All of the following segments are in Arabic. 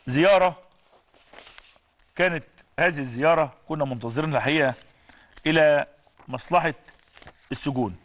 زيارة كانت هذه الزيارة كنا منتظرين الحقيقة إلى مصلحة السجون.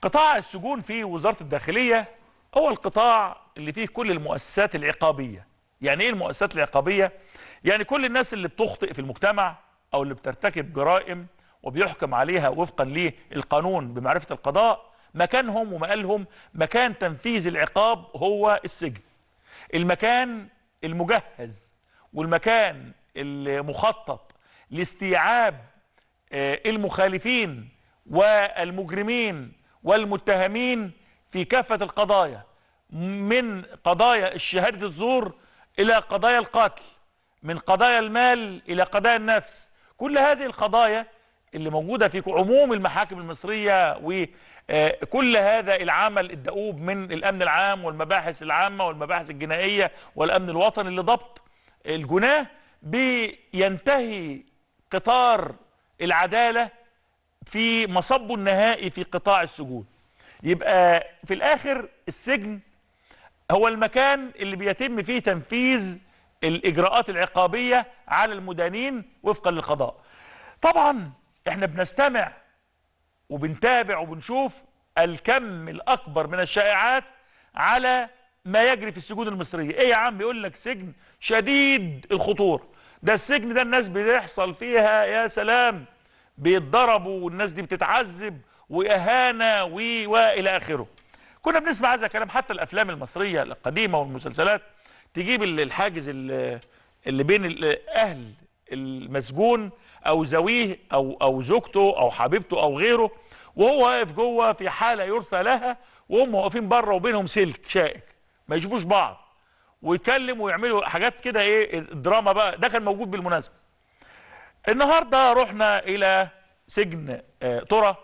قطاع السجون في وزارة الداخلية هو القطاع اللي فيه كل المؤسسات العقابية. يعني ايه المؤسسات العقابية؟ يعني كل الناس اللي بتخطئ في المجتمع او اللي بترتكب جرائم وبيحكم عليها وفقا للقانون بمعرفة القضاء، مكانهم ومقالهم مكان تنفيذ العقاب هو السجن. المكان المجهز والمكان المخطط لاستيعاب المخالفين والمجرمين والمتهمين في كافة القضايا، من قضايا الشهادة الزور إلى قضايا القتل، من قضايا المال إلى قضايا النفس. كل هذه القضايا اللي موجودة في عموم المحاكم المصرية، وكل هذا العمل الدؤوب من الأمن العام والمباحث العامة والمباحث الجنائية والأمن الوطني لضبط الجناه، بينتهي قطار العدالة في مصبه النهائي في قطاع السجون. يبقى في الآخر السجن هو المكان اللي بيتم فيه تنفيذ الإجراءات العقابية على المدانين وفقا للقضاء. طبعا احنا بنستمع وبنتابع وبنشوف الكم الأكبر من الشائعات على ما يجري في السجون المصرية. ايه يا عم؟ يقول لك سجن شديد الخطورة، ده السجن ده الناس بيحصل فيها يا سلام بيتضربوا والناس دي بتتعذب وإهانة وإلى آخره. كنا بنسمع هذا الكلام، حتى الأفلام المصرية القديمة والمسلسلات تجيب الحاجز اللي بين أهل المسجون أو زويه أو زوجته أو حبيبته أو غيره، وهو واقف جوه في حالة يرثى لها، وهم واقفين بره وبينهم سلك شائك ما يشوفوش بعض، ويكلموا ويعملوا حاجات كده. ايه الدراما بقى؟ ده كان موجود بالمناسبة. النهارده رحنا إلى سجن ترى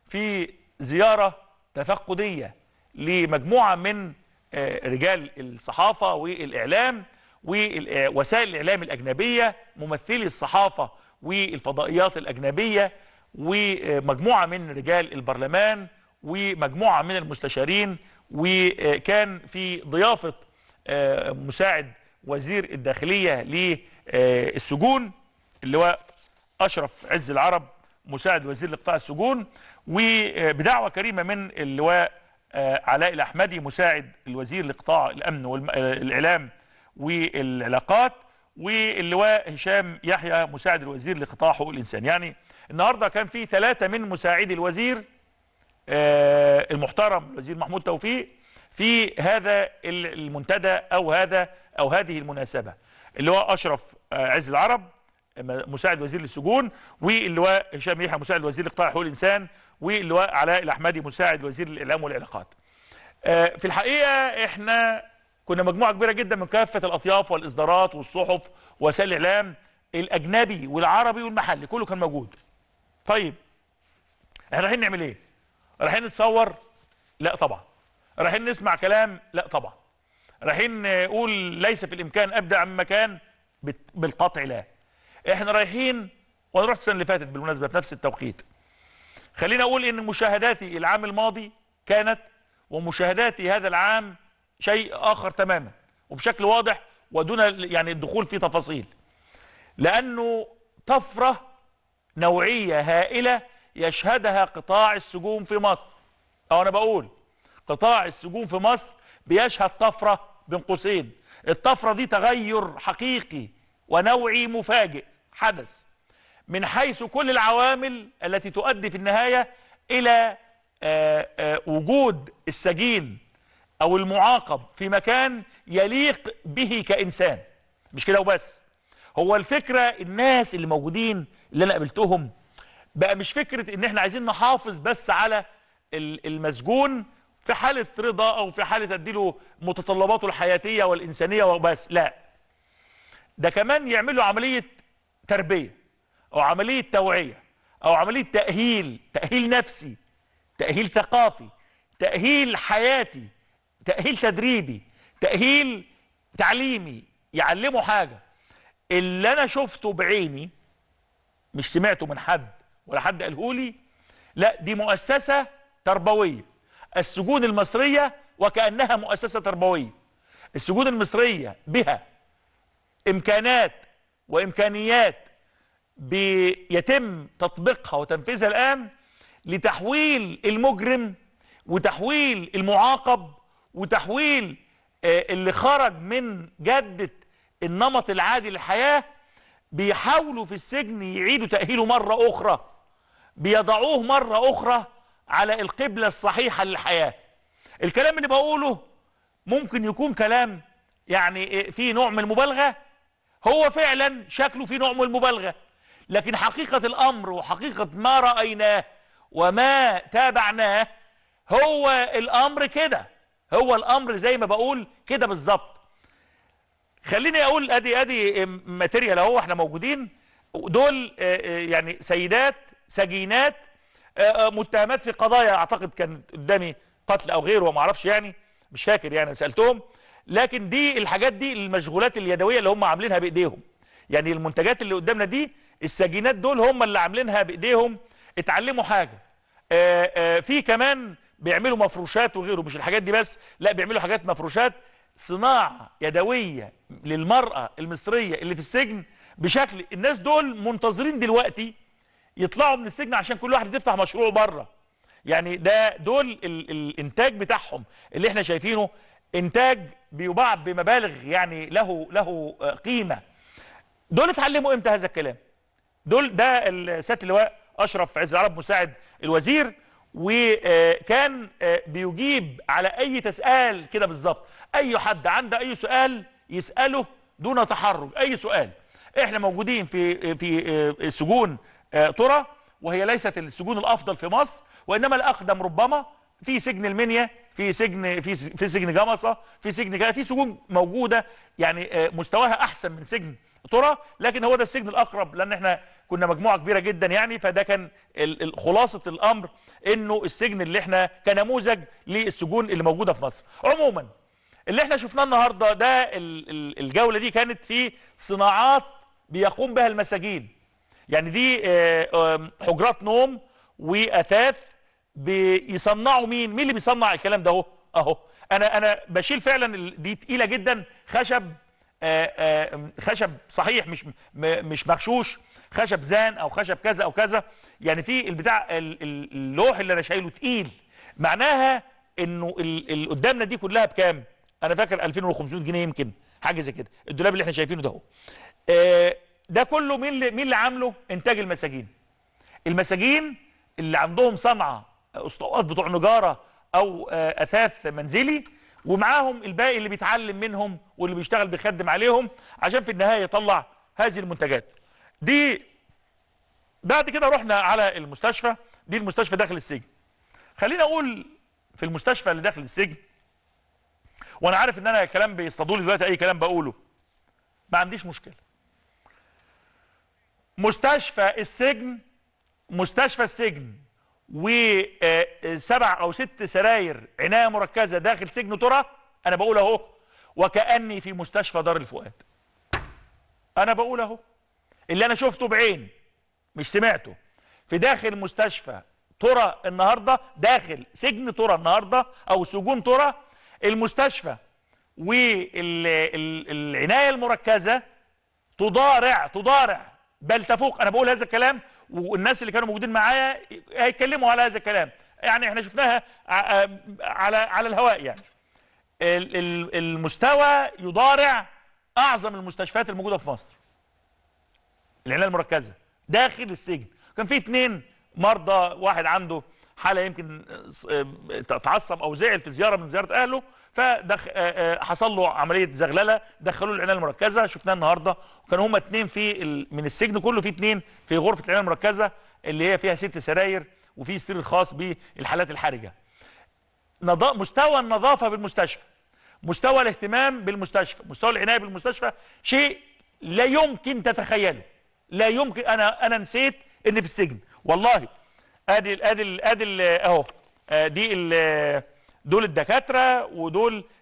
في زيارة تفقدية لمجموعة من رجال الصحافة والإعلام ووسائل الإعلام الأجنبية، ممثلي الصحافة والفضائيات الأجنبية، ومجموعة من رجال البرلمان ومجموعة من المستشارين. وكان في ضيافة مساعد وزير الداخلية للسجون اللواء أشرف عز العرب، مساعد وزير لقطاع السجون، وبدعوة كريمة من اللواء علاء الأحمدي مساعد الوزير لقطاع الأمن والإعلام والعلاقات، واللواء هشام يحيى مساعد الوزير لقطاع حقوق الإنسان. يعني النهاردة كان في 3 من مساعدي الوزير المحترم الوزير محمود توفيق في هذا المنتدى أو هذه المناسبة. اللواء أشرف عز العرب مساعد وزير للسجون، واللواء هشام يحيى مساعد وزير لقطاع حقوق الإنسان، واللواء علاء الأحمدي مساعد وزير الإعلام والعلاقات. في الحقيقة احنا كنا مجموعة كبيرة جدا من كافة الأطياف والإصدارات والصحف ووسائل الإعلام الأجنبي والعربي والمحلي، كله كان موجود. طيب احنا رايحين نعمل ايه؟ رايحين نتصور؟ لا طبعا. رايحين نسمع كلام؟ لا طبعا. رايحين نقول ليس في الإمكان أبدع من مكان؟ بالقطع لا. احنا رايحين، وانا رحت السنة اللي فاتت بالمناسبة في نفس التوقيت. خلينا اقول ان مشاهداتي العام الماضي كانت ومشاهداتي هذا العام شيء اخر تماما وبشكل واضح ودون يعني الدخول في تفاصيل، لانه طفرة نوعية هائلة يشهدها قطاع السجون في مصر. او انا بقول قطاع السجون في مصر بيشهد طفرة بين قوسين. الطفرة دي تغير حقيقي ونوعي مفاجئ حدث من حيث كل العوامل التي تؤدي في النهاية إلى وجود السجين أو المعاقب في مكان يليق به كإنسان. مش كده وبس، هو الفكرة الناس اللي موجودين اللي أنا قابلتهم بقى مش فكرة إن إحنا عايزين نحافظ بس على المسجون في حالة رضا أو في حالة أديله متطلباته الحياتية والإنسانية وبس، لا، ده كمان يعملوا عملية تربية أو عملية توعية أو عملية تأهيل نفسي، تأهيل ثقافي، تأهيل حياتي، تأهيل تدريبي، تأهيل تعليمي، يعلموا حاجة. اللي أنا شفته بعيني مش سمعته من حد ولا حد قاله لي، لا، دي مؤسسة تربوية السجون المصرية وكأنها مؤسسة تربوية. السجون المصرية بها إمكانات وإمكانيات بيتم تطبيقها وتنفيذها الآن لتحويل المجرم وتحويل المعاقب وتحويل اللي خرج من جدة النمط العادي للحياة. بيحاولوا في السجن يعيدوا تأهيله مرة أخرى، بيضعوه مرة أخرى على القبلة الصحيحة للحياة. الكلام اللي بقوله ممكن يكون كلام يعني فيه نوع من المبالغة، هو فعلا شكله فيه نوع من المبالغة، لكن حقيقة الأمر وحقيقة ما رأيناه وما تابعناه هو الأمر كده، هو الأمر زي ما بقول كده بالظبط. خليني أقول أدي ماتيريال أهو، احنا موجودين دول يعني سيدات سجينات متهمات في قضايا اعتقد كانت قدامي قتل او غيره وما اعرفش، يعني مش فاكر يعني سالتهم، لكن دي الحاجات دي المشغولات اليدويه اللي هم عاملينها بايديهم. يعني المنتجات اللي قدامنا دي السجينات دول هم اللي عاملينها بايديهم، اتعلموا حاجه. في كمان بيعملوا مفروشات وغيره، مش الحاجات دي بس، لا بيعملوا حاجات مفروشات، صناعه يدويه للمراه المصريه اللي في السجن بشكل. الناس دول منتظرين دلوقتي يطلعوا من السجن عشان كل واحد يفتح مشروع بره. يعني دول الانتاج بتاعهم اللي احنا شايفينه انتاج بيباع بمبالغ يعني له قيمه. دول اتعلموا امتى هذا الكلام؟ ده سياده اللواء اشرف عز العرب مساعد الوزير، وكان بيجيب على اي تساؤل كده بالظبط. اي حد عنده اي سؤال يساله دون تحرج، اي سؤال. احنا موجودين في سجون ترى، وهي ليست السجون الافضل في مصر وانما الاقدم ربما، في سجن المنيا، في سجن جمصه، في سجن في سجون موجوده يعني مستواها احسن من سجن ترى، لكن هو ده السجن الاقرب لان احنا كنا مجموعه كبيره جدا يعني. فده كان خلاصه الامر، انه السجن اللي احنا كنموذج للسجون اللي موجوده في مصر. عموما اللي احنا شفناه النهارده ده الجوله دي كانت في صناعات بيقوم بها المساجين. يعني دي حجرات نوم واثاث بيصنعوا. مين اللي بيصنع الكلام ده؟ اهو انا بشيل فعلا دي تقيله جدا، خشب صحيح، مش مغشوش، خشب زان او خشب كذا او كذا. يعني في البتاع اللوح اللي انا شايله تقيل، معناها انه اللي قدامنا دي كلها بكام؟ انا فاكر 2500 جنيه يمكن، حاجه زي كده. الدولاب اللي احنا شايفينه ده ده كله مين اللي عامله؟ انتاج المساجين. المساجين اللي عندهم صنعه، اسطوات بتوع نجاره او اثاث منزلي، ومعاهم الباقي اللي بيتعلم منهم واللي بيشتغل بيخدم عليهم عشان في النهايه يطلع هذه المنتجات دي. بعد كده رحنا على المستشفى. دي المستشفى داخل السجن. خلينا اقول في المستشفى اللي داخل السجن، وانا عارف ان انا كلام بيصطادوا لي دلوقتي اي كلام بقوله، ما عنديش مشكله. مستشفى السجن وسبع او 6 سراير عنايه مركزه داخل سجن ترى، انا بقول اهو وكاني في مستشفى دار الفؤاد. انا بقول اهو اللي انا شفته بعين مش سمعته في داخل مستشفى ترى النهارده، داخل سجن ترى النهارده او سجون ترى. المستشفى والعنايه المركزه تضارع بل تفوق. انا بقول هذا الكلام والناس اللي كانوا موجودين معايا هيتكلموا على هذا الكلام، يعني احنا شفناها على الهواء. يعني المستوى يضارع اعظم المستشفيات الموجوده في مصر. العنايه المركزه داخل السجن كان في 2 مرضى، واحد عنده حاله يمكن تعصب او زعل في زياره من زياره اهله، فحصل له عمليه زغلله، دخلوه العنايه المركزه. شفناه النهارده، وكانوا هم 2 من السجن كله، في 2 في غرفه العنايه المركزه اللي هي فيها 6 سراير وفي سرير خاص بالحالات الحرجه. مستوى النظافه بالمستشفى، مستوى الاهتمام بالمستشفى، مستوى العنايه بالمستشفى شيء لا يمكن تتخيله، لا يمكن. انا نسيت ان في السجن والله. ادي اهو، دول الدكاتره،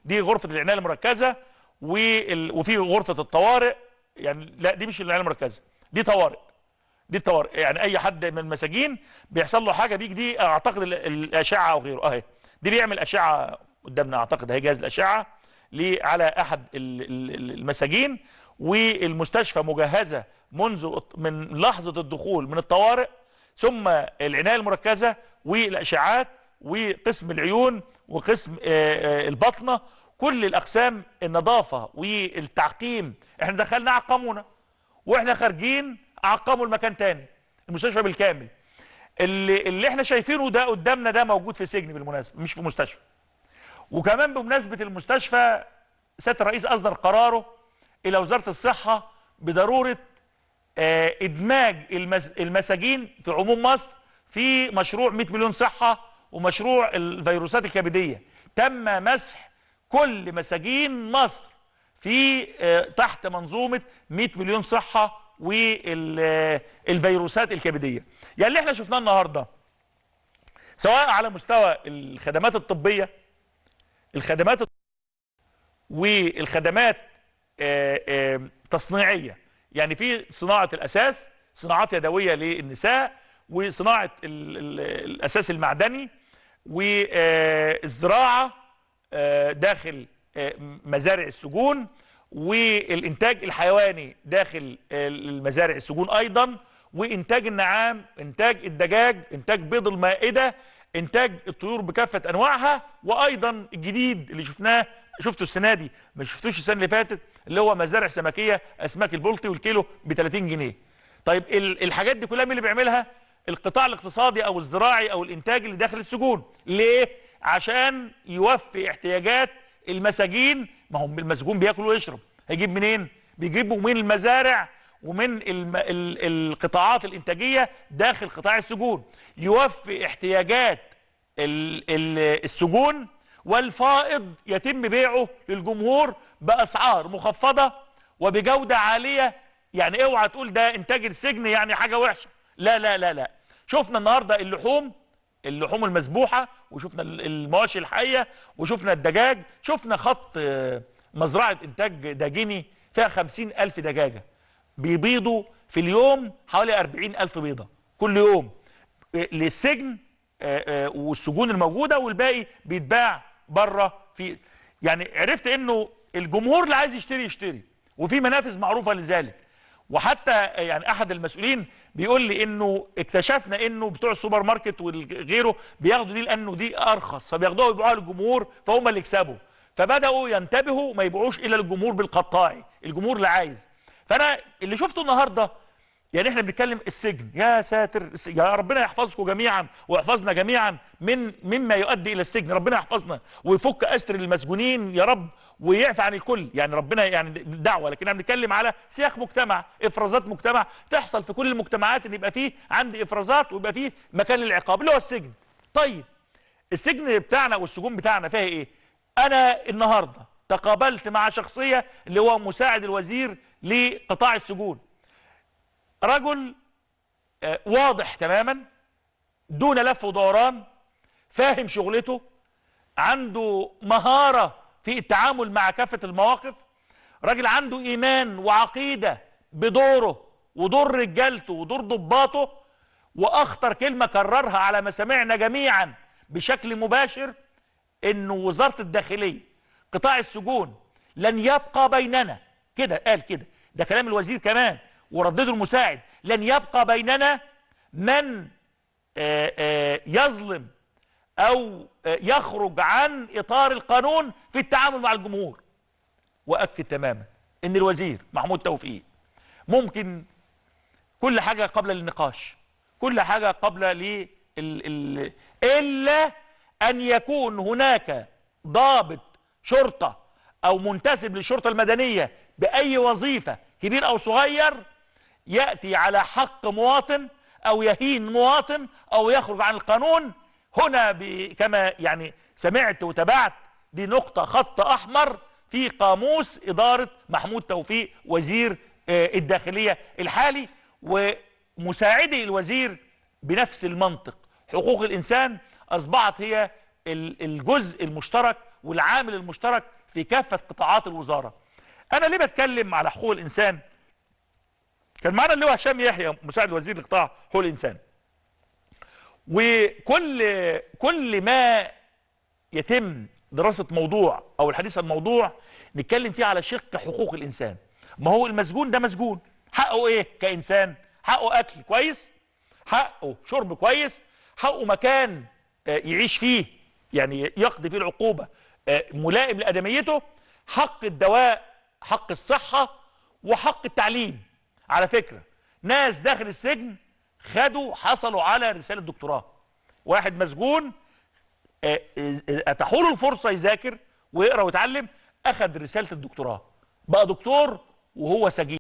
دي غرفه العنايه المركزه، وفي غرفه الطوارئ. يعني لا دي مش العنايه المركزه، دي طوارئ. دي الطوارئ، يعني اي حد من المساجين بيحصل له حاجه بيجي، دي اعتقد الاشعه او غيره اهي. دي بيعمل اشعه قدامنا، اعتقد هي جهاز الاشعه على احد المساجين، والمستشفى مجهزه من لحظه الدخول من الطوارئ، ثم العنايه المركزه والاشعاعات وقسم العيون وقسم البطنه، كل الاقسام، النظافه والتعقيم. احنا دخلنا عقمونا واحنا خارجين عقموا المكان تاني، المستشفى بالكامل. اللي احنا شايفينه ده قدامنا ده موجود في سجن بالمناسبه، مش في مستشفى. وكمان بمناسبه المستشفى، سياده الرئيس اصدر قراره الى وزاره الصحه بضروره ادماج المساجين في عموم مصر في مشروع 100 مليون صحه ومشروع الفيروسات الكبديه. تم مسح كل مساجين مصر في تحت منظومه 100 مليون صحه والفيروسات الكبديه. يعني اللي احنا شفناه النهارده سواء على مستوى الخدمات الطبيه، والخدمات تصنيعيه، يعني في صناعه الاساس، صناعات يدويه للنساء، وصناعه الاساس المعدني، والزراعه داخل مزارع السجون، والانتاج الحيواني داخل المزارع السجون ايضا، وانتاج النعام، انتاج الدجاج، انتاج بيض المائده، انتاج الطيور بكافه انواعها، وايضا الجديد اللي شفته السنه دي ما شفتوش السنه اللي فاتت، اللي هو مزارع سمكيه، اسماك البلطي، والكيلو ب 30 جنيه. طيب الحاجات دي كلها مين اللي بيعملها؟ القطاع الاقتصادي او الزراعي او الانتاج اللي داخل السجون. ليه؟ عشان يوفي احتياجات المساجين. ما هم المسجون بياكل ويشرب، هيجيب منين؟ بيجيبوا من المزارع ومن القطاعات الانتاجيه داخل قطاع السجون، يوفي احتياجات السجون، والفائض يتم بيعه للجمهور باسعار مخفضه وبجوده عاليه. يعني اوعى تقول ده انتاج السجن يعني حاجه وحشه، لا لا لا لا. شفنا النهارده اللحوم المذبوحه، وشفنا المواشي الحيه، وشفنا الدجاج، شفنا خط مزرعه انتاج داجيني فيها 50,000 دجاجه بيبيضوا في اليوم حوالي 40,000 بيضه كل يوم للسجن والسجون الموجوده، والباقي بيتباع بره. يعني عرفت انه الجمهور اللي عايز يشتري، وفي منافذ معروفه لذلك. وحتى يعني احد المسؤولين بيقول لي انه اكتشفنا انه بتوع السوبر ماركت وغيره بياخدوا دي لانه دي ارخص، فبياخدوها ويبيعوها للجمهور، فهم اللي يكسبوا، فبداوا ينتبهوا ما يبيعوش الا للجمهور بالقطاعي، الجمهور اللي عايز. فانا اللي شفته النهارده، يعني احنا بنتكلم السجن، يا ساتر، يا ربنا يحفظكم جميعا ويحفظنا جميعا مما يؤدي الى السجن. ربنا يحفظنا ويفك اسر المسجونين يا رب، ويعفى عن الكل. يعني ربنا يعني دعوه، لكن احنا بنتكلم على سياق مجتمع، افرازات مجتمع تحصل في كل المجتمعات، ان يبقى فيه عندي افرازات ويبقى فيه مكان للعقاب اللي هو السجن. طيب السجن بتاعنا والسجون بتاعنا فيها ايه؟ انا النهارده تقابلت مع شخصيه اللي هو مساعد الوزير لقطاع السجون، رجل واضح تماما دون لف ودوران، فاهم شغلته، عنده مهارة في التعامل مع كافة المواقف، راجل عنده إيمان وعقيدة بدوره ودور رجالته ودور ضباطه. وأخطر كلمة كررها على مسامعنا جميعا بشكل مباشر، إنه وزارة الداخلية قطاع السجون لن يبقى بيننا، كده قال كده، ده كلام الوزير كمان وردده المساعد، لن يبقى بيننا من يظلم او يخرج عن اطار القانون في التعامل مع الجمهور. واكد تماما ان الوزير محمود توفيق ممكن كل حاجه قبل النقاش، كل حاجه قبل الا ان يكون هناك ضابط شرطه او منتسب للشرطه المدنيه باي وظيفه كبير او صغير يأتي على حق مواطن أو يهين مواطن أو يخرج عن القانون. هنا كما يعني سمعت وتابعت، دي نقطة خط أحمر في قاموس إدارة محمود توفيق وزير الداخلية الحالي ومساعدي الوزير بنفس المنطق. حقوق الإنسان أصبحت هي الجزء المشترك والعامل المشترك في كافة قطاعات الوزارة. أنا ليه بتكلم على حقوق الإنسان؟ كان معنا اللي هو هشام يحيى مساعد وزير لقطاع حقوق الانسان، وكل ما يتم دراسه موضوع او الحديث عن موضوع نتكلم فيه على شق حقوق الانسان. ما هو المسجون ده مسجون، حقه ايه كانسان؟ حقه اكل كويس، حقه شرب كويس، حقه مكان يعيش فيه يعني يقضي فيه العقوبه ملائم لادميته، حق الدواء، حق الصحه، وحق التعليم. على فكره ناس داخل السجن حصلوا على رساله دكتوراه. واحد مسجون اتاحوا له الفرصه يذاكر ويقرا ويتعلم، اخذ رساله الدكتوراه، بقى دكتور وهو سجين.